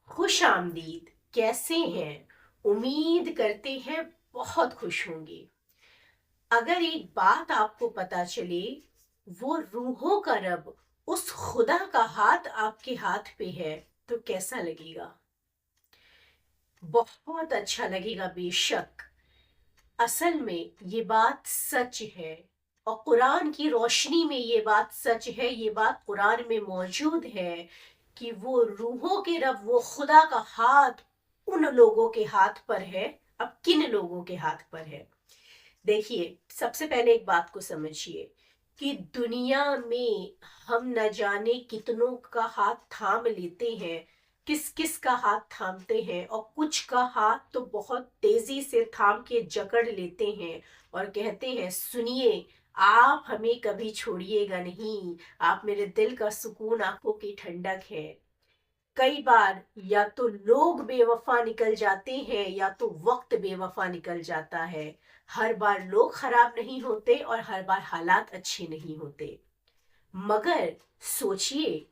खुश आमदीद। कैसे हैं? उम्मीद करते हैं बहुत खुश होंगे। अगर एक बात आपको पता चले, वो रूहों का रब, उस खुदा का हाथ आपके हाथ पे है, तो कैसा लगेगा? बहुत अच्छा लगेगा बेशक। असल में ये बात सच है, और कुरान की रोशनी में ये बात सच है, ये बात कुरान में मौजूद है कि वो रूहों के रब, वो खुदा का हाथ उन लोगों के हाथ पर है। अब किन लोगों के हाथ पर है? देखिए, सबसे पहले एक बात को समझिए कि दुनिया में हम न जाने कितनों का हाथ थाम लेते हैं, किस किस का हाथ थामते हैं, और कुछ का हाथ तो बहुत तेजी से थाम के जकड़ लेते हैं और कहते हैं, सुनिए, आप हमें कभी छोड़िएगा नहीं, आप मेरे दिल का सुकून, आंखों की ठंडक है। कई बार या तो लोग बेवफा निकल जाते हैं या तो वक्त बेवफा निकल जाता है। हर बार लोग खराब नहीं होते और हर बार हालात अच्छे नहीं होते। मगर सोचिए,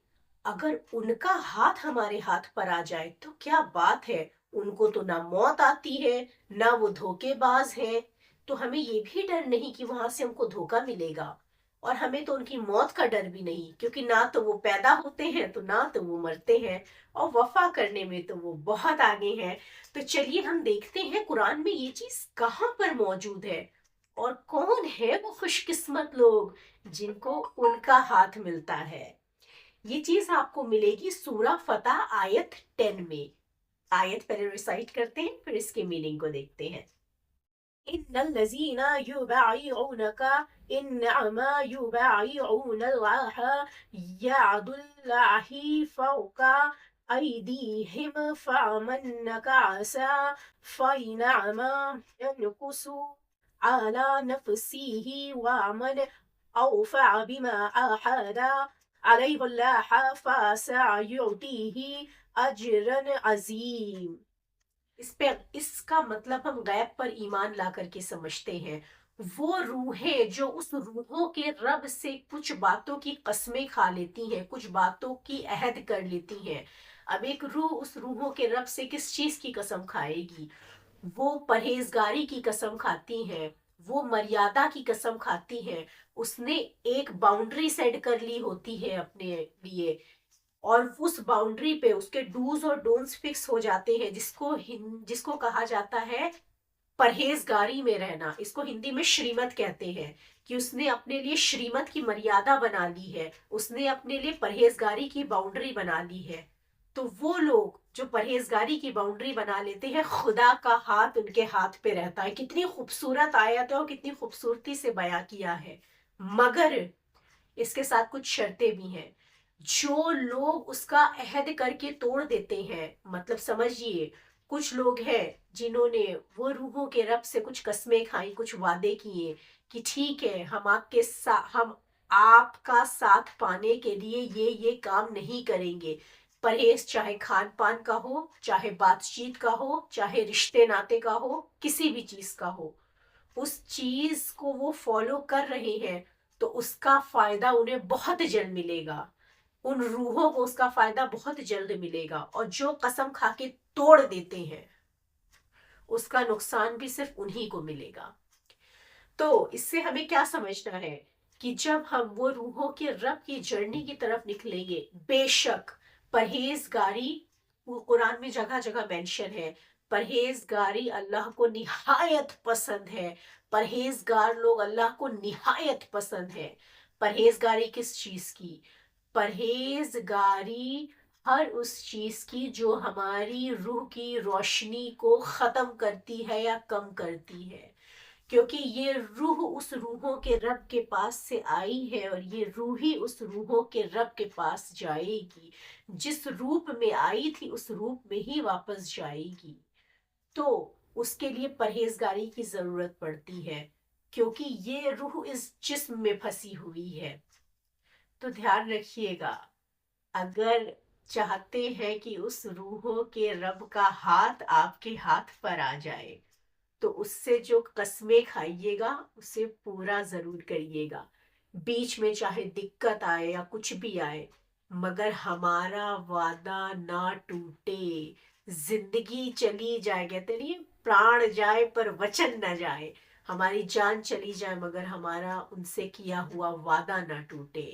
अगर उनका हाथ हमारे हाथ पर आ जाए तो क्या बात है। उनको तो ना मौत आती है, ना वो धोखेबाज है, तो हमें ये भी डर नहीं कि वहां से हमको धोखा मिलेगा। और हमें तो उनकी मौत का डर भी नहीं, क्योंकि ना तो वो पैदा होते हैं तो ना तो वो मरते हैं, और वफा करने में तो वो बहुत आगे हैं। तो चलिए हम देखते हैं कुरान में ये चीज कहाँ पर मौजूद है, और कौन है वो खुशकिस्मत लोग जिनको उनका हाथ मिलता है। ये चीज आपको मिलेगी सूरा फतह आयत 10 में। आयत पहले रिसाइट करते हैं, फिर इसके मीनिंग को देखते हैं। इन्नल्लज़ीना युबाइऊनका इन्नमा युबाइऊनल्लाह यदुल्लाहि फौका अयदीहिम फमन्नकासा फइनमा यनकुसु अला नफ्सिहि वमन औफा बिमा अहदा अलैहिल्लाह फसयुतीहि अजरन अजीम। इस पे इसका मतलब हम गैब पर ईमान ला करके समझते हैं। वो रूहें जो उस रूहों के रब से कुछ बातों की कस्में खा लेती हैं, कुछ बातों की अहद कर लेती हैं। अब एक रूह उस रूहों के रब से किस चीज की कसम खाएगी? वो परहेजगारी की कसम खाती हैं, वो मर्यादा की कसम खाती हैं। उसने एक बाउंड्री सेट कर ली होती है अपने लिए, और उस बाउंड्री पे उसके डूज और डोंट्स फिक्स हो जाते हैं, जिसको कहा जाता है परहेजगारी में रहना। इसको हिंदी में श्रीमत कहते हैं, कि उसने अपने लिए श्रीमत की मर्यादा बना ली है, उसने अपने लिए परहेजगारी की बाउंड्री बना ली है। तो वो लोग जो परहेजगारी की बाउंड्री बना लेते हैं, खुदा का हाथ उनके हाथ पे रहता है। कितनी खूबसूरत आयत है और कितनी खूबसूरती से बयां किया है। मगर इसके साथ कुछ शर्तें भी हैं। जो लोग उसका अहद करके तोड़ देते हैं, मतलब समझिए, कुछ लोग हैं जिन्होंने वो रूहों के रब से कुछ कस्में खाई, कुछ वादे किए कि ठीक है, हम आपका साथ पाने के लिए ये काम नहीं करेंगे। परहेज चाहे खान पान का हो, चाहे बातचीत का हो, चाहे रिश्ते नाते का हो, किसी भी चीज का हो, उस चीज को वो फॉलो कर रहे हैं, तो उसका फायदा उन्हें बहुत जल्द मिलेगा। उन रूहों को उसका फायदा बहुत जल्द मिलेगा, और जो कसम खा के तोड़ देते हैं, उसका नुकसान भी सिर्फ उन्हीं को मिलेगा। तो इससे हमें क्या समझना है कि जब हम वो रूहों के रब की जर्नी की तरफ निकलेंगे, बेशक परहेजगारी, वो कुरान में जगह जगह मेंशन है, परहेजगारी अल्लाह को निहायत पसंद है। परहेजगार लोग अल्लाह को निहायत पसंद है। परहेजगारी किस चीज की? परहेजगारी हर उस चीज की जो हमारी रूह की रोशनी को खत्म करती है या कम करती है। क्योंकि ये रूह उस रूहों के रब के पास से आई है, और ये रूह ही उस रूहों के रब के पास जाएगी। जिस रूप में आई थी उस रूप में ही वापस जाएगी। तो उसके लिए परहेजगारी की जरूरत पड़ती है, क्योंकि ये रूह इस जिस्म में फंसी हुई है। तो ध्यान रखिएगा, अगर चाहते हैं कि उस रूहों के रब का हाथ आपके हाथ पर आ जाए, तो उससे जो कस्में खाइएगा उसे पूरा जरूर करिएगा। बीच में चाहे दिक्कत आए या कुछ भी आए, مگر ہمارا وعدہ نہ ٹوٹے. زندگی چلی جائے، کہتے نہیں پران جائے پر وچن نہ جائے. ہماری جان چلی جائے مگر ہمارا ان سے کیا ہوا وعدہ نہ ٹوٹے،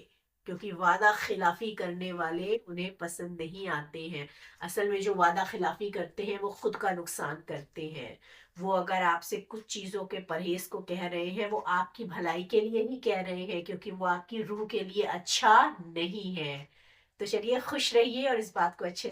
کیونکہ وعدہ خلافی کرنے والے انہیں پسند نہیں آتے ہیں. اصل میں جو وعدہ خلافی کرتے ہیں وہ خود کا نقصان کرتے ہیں. وہ اگر آپ سے کچھ چیزوں کے پرہیز کو کہہ رہے ہیں وہ آپ کی بھلائی کے لیے ہی کہہ رہے ہیں، کیونکہ وہ آپ کی روح کے لیے اچھا نہیں ہے. تو چلیے خوش رہیے اور اس بات کو اچھے سے